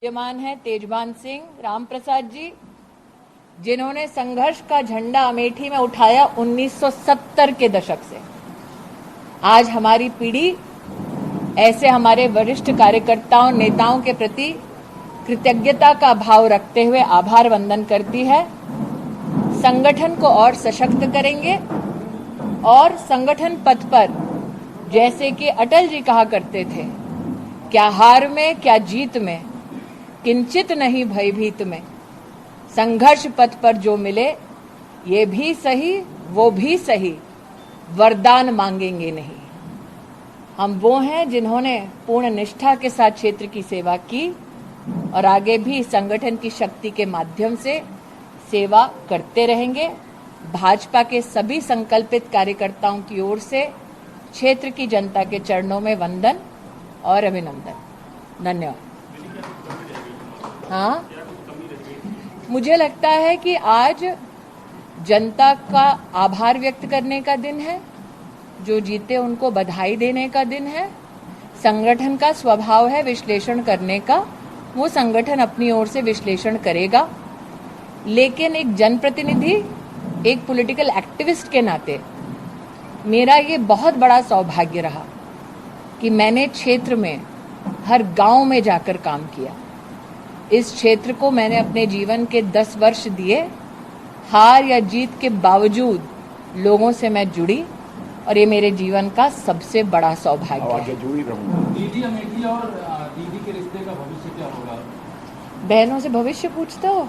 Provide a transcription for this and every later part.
विद्यमान है तेजबान सिंह रामप्रसाद जी, जिन्होंने संघर्ष का झंडा अमेठी में उठाया 1970 के दशक से। आज हमारी पीढ़ी ऐसे हमारे वरिष्ठ कार्यकर्ताओं नेताओं के प्रति कृतज्ञता का भाव रखते हुए आभार वंदन करती है। संगठन को और सशक्त करेंगे और संगठन पथ पर, जैसे कि अटल जी कहा करते थे, क्या हार में क्या जीत में, किंचित नहीं भयभीत में, संघर्ष पथ पर जो मिले ये भी सही वो भी सही, वरदान मांगेंगे नहीं। हम वो हैं जिन्होंने पूर्ण निष्ठा के साथ क्षेत्र की सेवा की और आगे भी संगठन की शक्ति के माध्यम से सेवा करते रहेंगे। भाजपा के सभी संकल्पित कार्यकर्ताओं की ओर से क्षेत्र की जनता के चरणों में वंदन और अभिनंदन। धन्यवाद। हाँ, मुझे लगता है कि आज जनता का आभार व्यक्त करने का दिन है, जो जीते उनको बधाई देने का दिन है। संगठन का स्वभाव है विश्लेषण करने का, वो संगठन अपनी ओर से विश्लेषण करेगा, लेकिन एक जनप्रतिनिधि, एक पॉलिटिकल एक्टिविस्ट के नाते मेरा ये बहुत बड़ा सौभाग्य रहा कि मैंने क्षेत्र में हर गांव में जाकर काम किया। इस क्षेत्र को मैंने अपने जीवन के 10 वर्ष दिए। हार या जीत के बावजूद लोगों से मैं जुड़ी और ये मेरे जीवन का सबसे बड़ा सौभाग्य है। दीदी अमेठी और दीदी के रिश्ते का भविष्य क्या होगा? बहनों से भविष्य पूछते हो?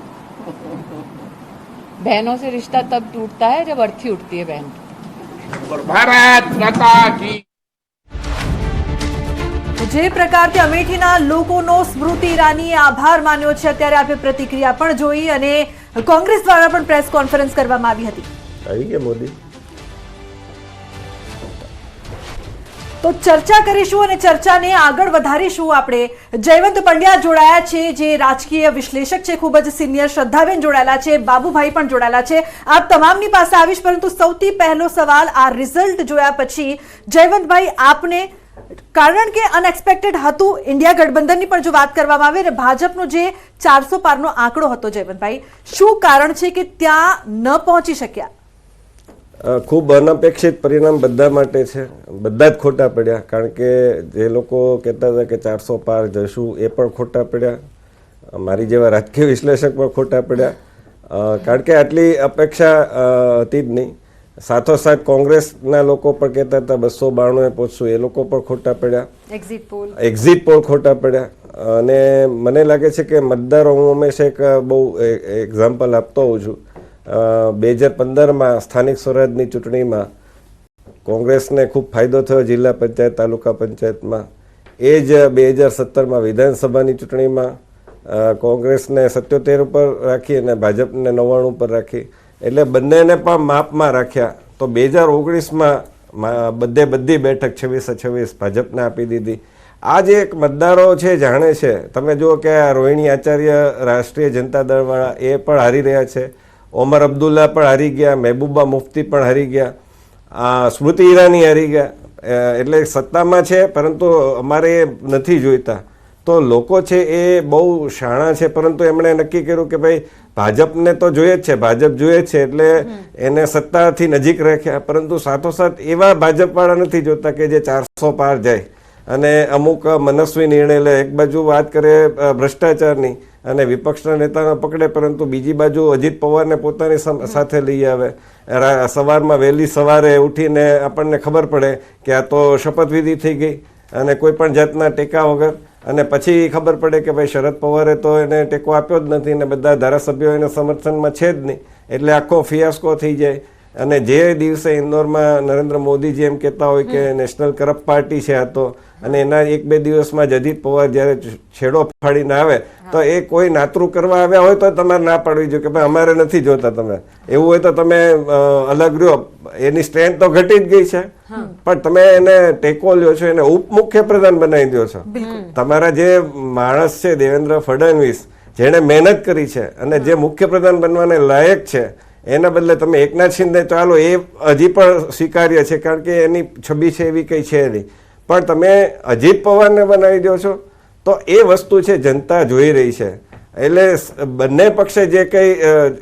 बहनों से रिश्ता तब टूटता है जब अर्थी उठती है बहन। भारत माता की। જે પ્રકારથી અમેઠીના લોકોનો સ્મૃતિ ઈરાનીએ આભાર માન્યો છે, અત્યારે આપણે પ્રતિક્રિયા પણ જોઈ અને કોંગ્રેસ દ્વારા પણ પ્રેસ કોન્ફરન્સ કરવામાં આવી હતી। આવી ગયા મોદી તો ચર્ચા કરીશું અને ચર્ચાને આગળ વધારીશું। આપણે જયવંત પંડ્યા જોડાયા છે, જે રાજકીય વિશ્લેષક છે, ખૂબ જ સિનિયર। શ્રદ્ધાબેન જોડાયેલા છે, બાબુભાઈ પણ જોડાયેલા છે। આપ તમામની પાસે આવીશ, પરંતુ સૌથી પહેલો સવાલ, આ રિઝલ્ટ જોયા પછી જયવંતભાઈ આપને, કારણ કે અનએક્સપેક્ટેડ હતું ઇન્ડિયા ગઠબંધનની પણ જો વાત કરવામાં આવે, ભાજપનો જે 400 પારનો આંકડો હતો, જયવંતભાઈ શું કારણ છે કે ત્યાં ન પહોંચી શક્યા? ખૂબ અનપેક્ષિત પરિણામ બધા માટે છે, બધા જ ખોટા પડ્યા। કારણ કે જે લોકો કહેતા હતા કે 400 પાર જશું એ પણ ખોટા પડ્યા, મારી જેવા રાજકીય વિશ્લેષક પણ ખોટા પડ્યા, કારણ કે આટલી અપેક્ષા હતી જ નહીં। સાથોસાથ કોંગ્રેસના લોકો પણ કહેતા હતા 292 પહોંચશું, એ લોકો પણ ખોટા પડ્યા। એક્ઝિટ પોલ ખોટા પડ્યા। અને મને લાગે છે કે મતદારો, હું હંમેશા એક બહુ એક્ઝામ્પલ આપતો હોઉં છું, 2015માં સ્થાનિક સ્વરાજની ચૂંટણીમાં કોંગ્રેસને ખૂબ ફાયદો થયો જિલ્લા પંચાયત તાલુકા પંચાયતમાં। એ જ 2017માં વિધાનસભાની ચૂંટણીમાં કોંગ્રેસને 77 ઉપર રાખી અને ભાજપને 99 ઉપર રાખી, એટલે બંનેને પણ માપમાં રાખ્યા। તો 2019માં બધી બેઠક 26-26 ભાજપને આપી દીધી। આ જે એક મતદારો છે જાણે છે, તમે જુઓ કે આ રોહિણી આચાર્ય રાષ્ટ્રીય જનતા દળવાળા એ પણ હારી રહ્યા છે, ઓમર અબ્દુલ્લા પણ હારી ગયા, મહેબૂબા મુફ્તી પણ હારી ગયા, સ્મૃતિ ઈરાની હારી ગયા। એટલે સત્તામાં છે પરંતુ અમારે એ નથી જોઈતા। તો લોકો છે એ બહુ શાણા છે, પરંતુ એમણે નક્કી કર્યું કે ભાઈ ભાજપને તો જોઈએ જ છે, ભાજપ જોઈએ જ છે, એટલે એને સત્તાથી નજીક રાખ્યા। પરંતુ સાથોસાથ એવા ભાજપવાળા નથી જોતા કે જે 400 પાર જાય અને અમુક મનસ્વી નિર્ણય લે। એક બાજુ વાત કરે ભ્રષ્ટાચારની અને વિપક્ષના નેતાને પકડે, પરંતુ બીજી બાજુ અજીત પવારને પોતાની સાથે લઈ આવે। સવારમાં વહેલી સવારે ઉઠીને આપણને ખબર પડે કે આ તો શપથવિધિ થઈ ગઈ અને કોઈ પણ જાતના ટેકા વગર, અને પછી ખબર પડે કે ભાઈ શરદ પવારે તો એને ટેકો આપ્યો જ નથી અને બધા ધારાસભ્યો એના સમર્થનમાં છે જ નહીં, એટલે આખો ફિયાસ્કો થઈ જાય। અને જે દિવસે ઇન્દોરમાં નરેન્દ્ર મોદીજી એમ કહેતા હોય કે નેશનલ કરપ્ટ પાર્ટી છે આ તો, અને એના 1-2 દિવસમાં જ અજીત પવાર જ્યારે છેડો ફાડીને આવે તો એ કોઈ નાતરું કરવા આવ્યા હોય તો તમારે ના પાડવી જોઈએ કે ભાઈ અમારે નથી જોતા, તમે એવું હોય તો તમે અલગ રહ્યો। એની સ્ટ્રેન્થ તો ઘટી જ ગઈ છે, પણ તમે એને ટેકો લ્યો છો, એને ઉપમુખ્યપ્રધાન બનાવી દો છો। તમારા જે માણસ છે દેવેન્દ્ર ફડણવીસ, જેણે મહેનત કરી છે અને જે મુખ્યપ્રધાન બનવાને લાયક છે, એના બદલે તમે એકનાથ શિંદે, ચાલો એ હજી પણ સ્વીકાર્ય છે કારણ કે એની છબી છે એવી કંઈ છે નહીં, પણ તમે અજીત પવારને બનાવી દો છો। તો એ વસ્તુ છે જનતા જોઈ રહી છે. એટલે બંને પક્ષે જે કંઈ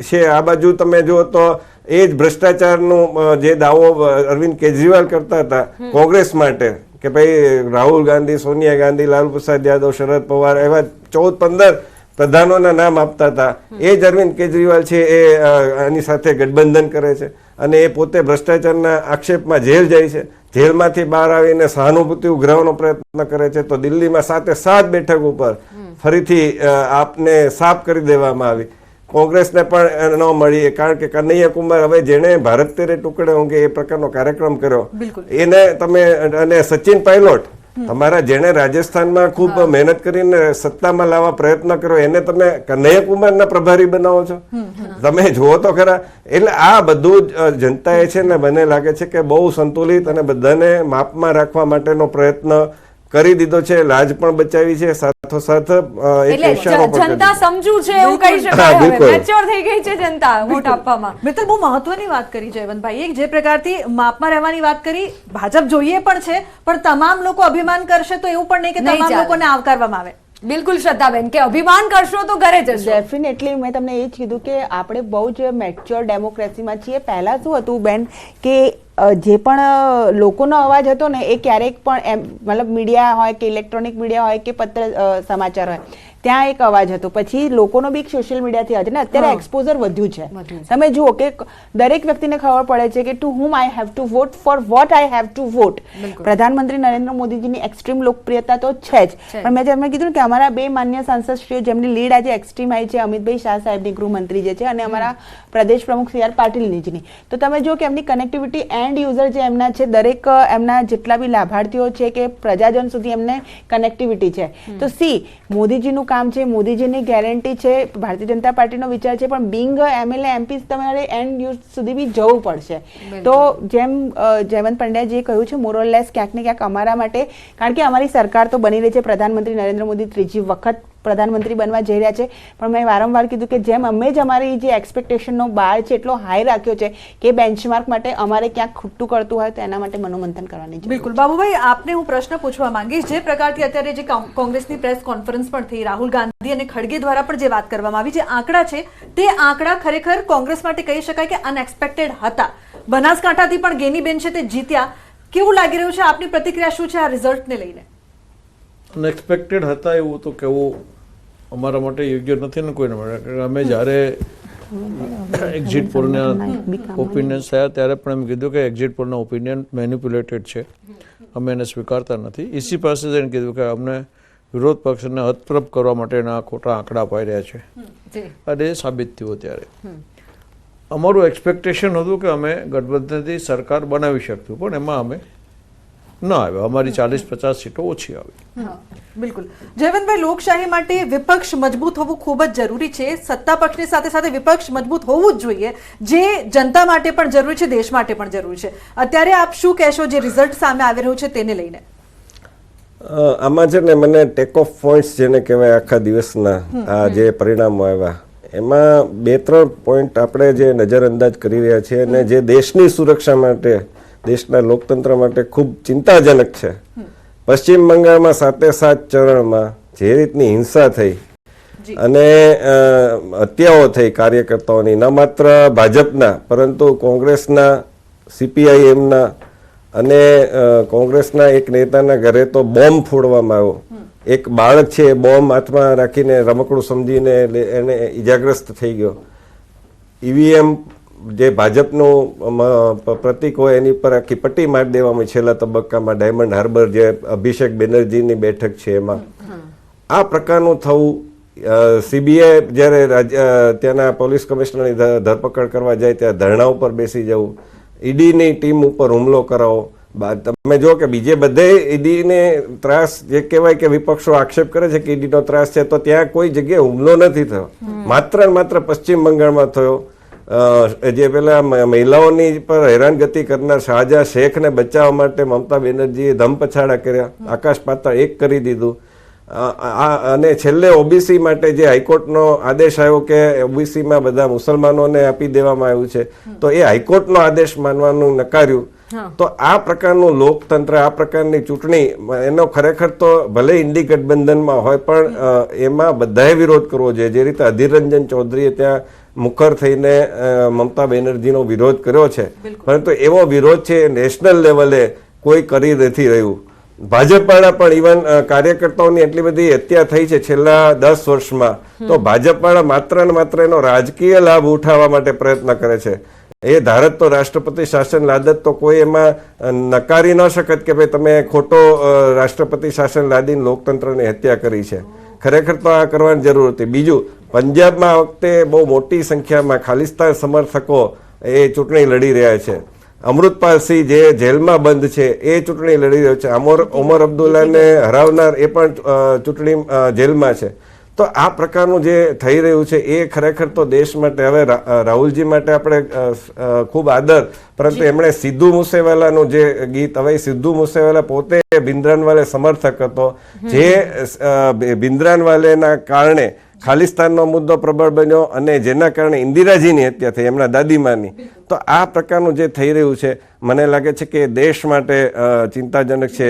છે આ બાજુ તમે જુઓ તો એ જ ભ્રષ્ટાચારનું જે દાવો અરવિંદ કેજરીવાલ કરતા હતા કોંગ્રેસ માટે કે ભાઈ રાહુલ ગાંધી, સોનિયા ગાંધી, લાલુ પ્રસાદ યાદવ, શરદ પવાર એવા 14-15 પ્રધાનોના નામ આપતા હતા. એ જ અરવિંદ કેજરીવાલ છે એ આની સાથે ગઠબંધન કરે છે અને એ પોતે ભ્રષ્ટાચારના આક્ષેપમાં જેલ જાય છે. જેલમાંથી બહાર આવીને સહાનુભૂતિ ઉઘરાવવાનો પ્રયત્ન કરે છે. તો દિલ્હીમાં 7 બેઠક ઉપર ફરીથી આપને સાફ કરી દેવામાં આવી. કોંગ્રેસને પણ ન મળી કારણ કે કનૈયા કુમાર હવે જેણે ભારત તેરે ટુકડે હોંગે એ પ્રકારનો કાર્યક્રમ કર્યો એને તમે, અને સચિન પાયલોટ તમારા જેણે રાજસ્થાનમાં ખૂબ મહેનત કરીને સત્તામાં લાવવા પ્રયત્ન કર્યો એને તમે કનૈયા કુમારના પ્રભારી બનાવો છો. તમે જુઓ તો ખરા. એટલે આ બધું જનતાએ છે ને મને લાગે છે કે બહુ સંતુલિત અને બધાને માપમાં રાખવા માટેનો પ્રયત્ન કરી દીધો છે. લાજ પણ બચાવી છે, સાથોસાથ એક ઇશારો પણ જનતા સમજુ છે એવું કહી શકાય. હવે મેચ્યોર થઈ ગઈ છે જનતા વોટ આપવામાં. મિત્ર, બહુ મહત્વની વાત કરી જયવંતભાઈ. એક જે પ્રકારથી માપમાં રહેવાની વાત કરી, ભાજપ જોઈએ પણ છે પણ તમામ લોકો અભિમાન કરશે તો એવું પણ નહીં કે તમામ લોકોને આવકારવામાં આવે. બિલકુલ શ્રદ્ધાબેન, કે અભિમાન કરશો તો ઘરે જશો. ડેફિનેટલી મેં તમને એ જ કીધું કે આપણે બહુ જ મેચ્યોર ડેમોક્રેસીમાં છીએ. પહેલાં શું હતું બેન કે જે પણ લોકોનો અવાજ હતો ને એ ક્યારેક પણ એમ મતલબ મીડિયા હોય કે ઇલેક્ટ્રોનિક મીડિયા હોય કે પત્ર સમાચાર હોય ત્યાં એક અવાજ હતો. પછી લોકોનો બી સોશિયલ મીડિયાથી આજે ને અત્યારે એક્સપોઝર વધ્યું છે. તમે જુઓ કે દરેક વ્યક્તિને ખબર પડે છે કે to whom I have to vote, for what I have to vote. પ્રધાનમંત્રી નરેન્દ્ર મોદીજીની એક્સ્ટ્રીમ લોકપ્રિયતા તો છે જ, પણ મેં જેમ કીધું કે અમારા 2 માન્ય સાંસદશ્રીઓ જેમની લીડ આજે એક્સ્ટ્રીમ આવી છે, અમિતભાઈ શાહ સાહેબની ગૃહમંત્રી જે છે અને અમારા પ્રદેશ પ્રમુખ CR પાટીલજીની, તો તમે જુઓ કે એમની કનેક્ટિવિટી એન્ડ યુઝર જે એમના છે, દરેક એમના જેટલા બી લાભાર્થીઓ છે કે પ્રજાજન સુધી એમને કનેક્ટિવિટી છે. તો મોદીજીનું કામ છે, મોદીજીની ગેરંટી છે, ભારતીય જનતા પાર્ટીનો વિચાર છે, પણ બિંગ MLA MP તમારે એન્ડ યુઝ સુધી બી જવું પડશે. તો જેમ જયવંત પંડ્યાજીએ કહ્યું છે મોરલેસ ક્યાંક ને ક્યાંક અમારા માટે, કારણ કે અમારી સરકાર તો બની રહી છે, પ્રધાનમંત્રી નરેન્દ્ર મોદી 3જી વખત પ્રધાનમંત્રી બનવા જઈ રહ્યા છે, પણ મેં વારંવાર કીધું કે જેમ અમે જ અમારી જે એક્સપેક્ટેશનનો બાર છે એટલો હાઈ રાખ્યો છે કે બેન્ચમાર્ક માટે અમારે ક્યાંક ખૂટતું કરતું હોય તો એના માટે મનોમંથન કરવાની છે. બિલકુલ બાબુભાઈ, આપને હું પ્રશ્ન પૂછવા માંગીશ. જે પ્રકારથી અત્યારે જે કોંગ્રેસની પ્રેસ કોન્ફરન્સ પણ થઈ, રાહુલ ગાંધી અને ખડગે દ્વારા પણ જે વાત કરવામાં આવી, જે આંકડા છે તે આંકડા ખરેખર કોંગ્રેસ માટે કહી શકાય કે અનએક્સપેક્ટેડ હતા. બનાસકાંઠાથી પણ ગેનીબેન છે તે જીત્યા. કેવું લાગી રહ્યું છે? આપની પ્રતિક્રિયા શું છે આ રિઝલ્ટને લઈને? અનએક્સપેક્ટેડ હતા એવું તો કહેવું અમારા માટે યોગ્ય નથી ને કોઈને માટે. અમે જ્યારે એક્ઝિટ પોલના ઓપિનિયન્સ થયા ત્યારે પણ એમ કીધું કે એક્ઝિટ પોલના ઓપિનિયન મેન્યુપ્યુલેટેડ છે, અમે એને સ્વીકારતા નથી. ઈસી પાસે જઈને કીધું કે અમને વિરોધ પક્ષને હતપ્રભ કરવા માટેના ખોટા આંકડા અપાઈ રહ્યા છે અને એ સાબિત થયું. ત્યારે અમારું એક્સપેક્ટેશન હતું કે અમે ગઠબંધનથી સરકાર બનાવી શકતું, પણ એમાં અમે ન આવ્યા. અમારી 40-50 સીટો ઓછી આવી. બિલકુલ જયવંતભાઈ, લોકશાહી માટે વિપક્ષ મજબૂત હોવું ખૂબ જ જરૂરી છે. સત્તા પક્ષની સાથે સાથે વિપક્ષ મજબૂત હોવું જ જોઈએ, જે જનતા માટે પણ જરૂરી છે, દેશ માટે પણ જરૂરી છે. અત્યારે આપ શું કહેશો જે રિઝલ્ટ સામે આવી રહ્યું છે તેને લઈને? આમાં છે ને મને ટેક ઓફ પોઈન્ટ્સ જેને કહેવાય આખા દિવસના આ જે પરિણામો આવ્યા એમાં 2-3 પોઈન્ટ આપણે જે નજરઅંદાજ કરી રહ્યા છીએ અને જે દેશની સુરક્ષા માટે, દેશના લોકતંત્ર માટે ખૂબ ચિંતાજનક છે. પશ્ચિમ બંગાળમાં 7 ચરણમાં જે રીતની હિંસા થઈ અને હત્યાઓ થઈ કાર્યકર્તાઓની, ન માત્ર ભાજપના પરંતુ કોંગ્રેસના, CPIMના અને કોંગ્રેસના એક નેતાના ઘરે તો બોમ્બ ફોડવામાં આવ્યો. એક બાળક છે એ બોમ્બ હાથમાં રાખીને રમકડું સમજીને એને ઈજાગ્રસ્ત થઈ ગયો. EVM જે ભાજપનું પ્રતિક હોય એની પર આખી પટ્ટી મારી દેવામાં છેલ્લા તબક્કામાં ડાયમંડ હાર્બર જે અભિષેક બેનર્જીની બેઠક છે એમાં આ પ્રકારનું થવું. CBI જ્યારે ત્યાંના પોલીસ કમિશનરની ધરપકડ કરવા જાય ત્યાં ધરણા ઉપર બેસી જવું, ઈડીની ટીમ ઉપર હુમલો કરાવો. તમે જો કે બીજે બધે ઈડીને ત્રાસ જે કહેવાય કે વિપક્ષો આક્ષેપ કરે છે કે ઈડીનો ત્રાસ છે, તો ત્યાં કોઈ જગ્યાએ હુમલો નથી થયો. માત્ર પશ્ચિમ બંગાળમાં થયો. જે પેલા મહિલાઓની પર હેરાનગતિ કરનાર શાહજહાં શેખને બચાવવા માટે મમતા બેનર્જીએ ધમપછાડા કર્યા, આકાશ પાતાળ એક કરી દીધું. અને છેલ્લે OBC માટે જે હાઈકોર્ટનો આદેશ આવ્યો કે OBCમાં બધા મુસલમાનોને આપી દેવામાં આવ્યું છે, તો એ હાઈકોર્ટનો આદેશ માનવાનું નકાર્યું. તો આ પ્રકારનું લોકતંત્ર, આ પ્રકારની ચૂંટણી, એનો ખરેખર તો ભલે ઇન્ડી ગઠબંધનમાં હોય પણ એમાં બધાએ વિરોધ કરવો જોઈએ. જે રીતે અધીર રંજન ચૌધરીએ ત્યાં મુખર થઈને મમતા બેનર્જીનો વિરોધ કર્યો છે, પરંતુ એવો વિરોધ છે નેશનલ લેવલે કોઈ કરી નથી રહ્યું. ભાજપવાળા પણ ઇવન કાર્યકર્તાઓની એટલી બધી હત્યા થઈ છે છેલ્લા 10 વર્ષમાં, તો ભાજપવાળા માત્ર ને માત્ર એનો રાજકીય લાભ ઉઠાવવા માટે પ્રયત્ન કરે છે. એ ધારત તો રાષ્ટ્રપતિ શાસન લાદત તો કોઈ એમાં નકારી ન શકત કે ભાઈ તમે ખોટો રાષ્ટ્રપતિ શાસન લાદીને લોકતંત્રની હત્યા કરી છે. ખરેખર તો આ કરવાની જરૂર હતી. બીજું, પંજાબમાં આ વખતે બહુ મોટી સંખ્યામાં ખાલિસ્તાન સમર્થકો એ ચૂંટણી લડી રહ્યા છે. અમૃતપાલસિંહ જે જેલમાં બંધ છે એ ચૂંટણી લડી રહ્યો છે. ઓમર અબ્દુલ્લાને હરાવનાર એ પણ ચૂંટણી જેલમાં છે. તો આ પ્રકારનું જે થઈ રહ્યું છે એ ખરેખર તો દેશ માટે, હવે રાહુલજી માટે આપણે ખૂબ આદર, પરંતુ એમણે સિદ્ધુ મૂસેવાલાનું જે ગીત, હવે સિદ્ધુ મૂસેવાલા પોતે ભિંદ્રાનવાલે સમર્થક હતો, જે ભિંદ્રાનવાલેના કારણે ખાલિસ્તાનનો મુદ્દો પ્રબળ બન્યો અને જેના કારણે ઇન્દિરાજીની હત્યા થઈ, એમના દાદીમાની. તો આ પ્રકારનું જે થઈ રહ્યું છે મને લાગે છે કે દેશ માટે ચિંતાજનક છે.